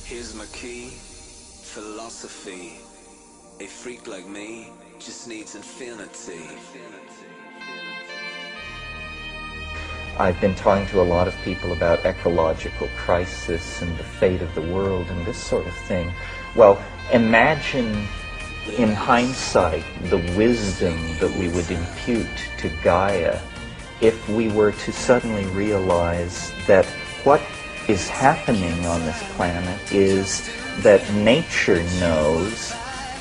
Here's my key, philosophy. A freak like me just needs infinity. I've been talking to a lot of people about ecological crisis and the fate of the world and this sort of thing. Well, imagine in hindsight the wisdom that we would impute to Gaia if we were to suddenly realize that what is happening on this planet is that nature knows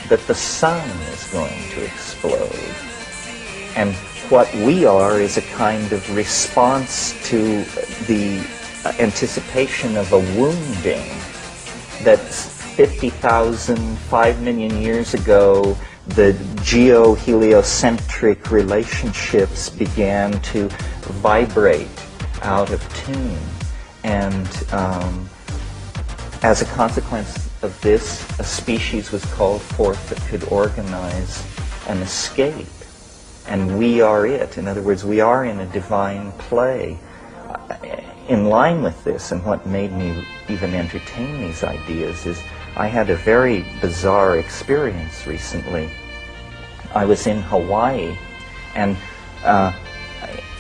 that the sun is going to explode. And what we are is a kind of response to the anticipation of a wounding that 50,000, 5 million years ago, the geo-heliocentric relationships began to vibrate out of tune. And as a consequence of this, a species was called forth that could organize an escape. And we are it. In other words, we are in a divine play. In line with this, and what made me even entertain these ideas, is I had a very bizarre experience recently. I was in Hawaii, and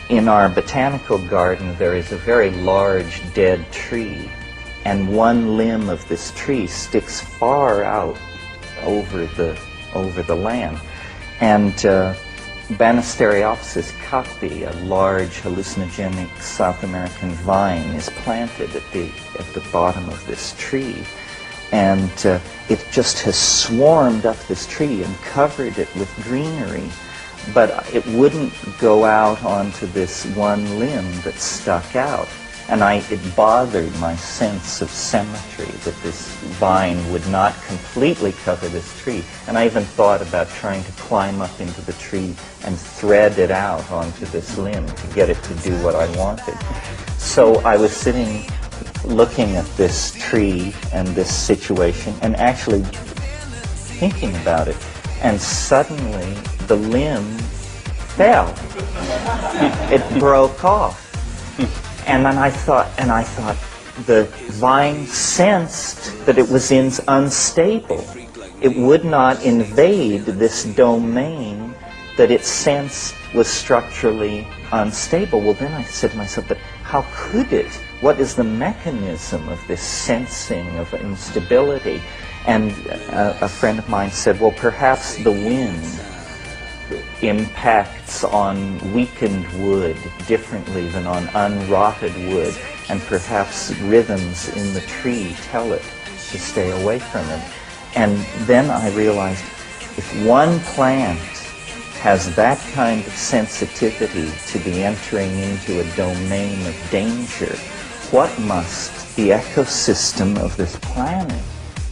in our botanical garden there is a very large dead tree, and one limb of this tree sticks far out over the land. And Banisteriopsis caapi, a large hallucinogenic South American vine, is planted at the bottom of this tree. And it just has swarmed up this tree and covered it with greenery. But it wouldn't go out onto this one limb that stuck out. And it bothered my sense of symmetry that this vine would not completely cover this tree. And I even thought about trying to climb up into the tree and thread it out onto this limb to get it to do what I wanted. So I was sitting looking at this tree and this situation and actually thinking about it. And suddenly the limb fell. It broke off. And then I thought the vine sensed that it was unstable. It would not invade this domain that it sensed was structurally unstable. Well, then I said to myself, but how could it? What is the mechanism of this sensing of instability? And a friend of mine said, well, perhaps the wind impacts on weakened wood differently than on unrotted wood, and perhaps rhythms in the tree tell it to stay away from it. And then I realized if one plant has that kind of sensitivity to be entering into a domain of danger, what must the ecosystem of this planet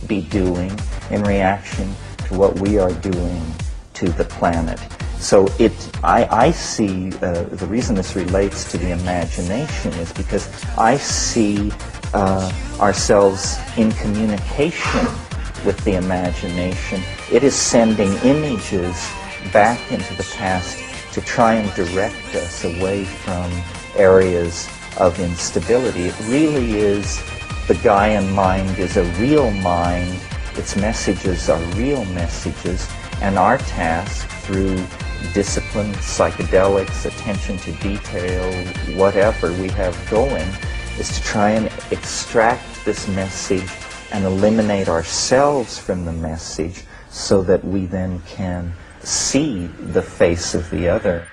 be doing in reaction to what we are doing to the planet? So I see the reason this relates to the imagination is because I see ourselves in communication with the imagination. It is sending images back into the past to try and direct us away from areas of instability. It really is, the Gaian mind is a real mind. Its messages are real messages, and our task through discipline, psychedelics, attention to detail, whatever we have going, is to try and extract this message and eliminate ourselves from the message so that we then can see the face of the other.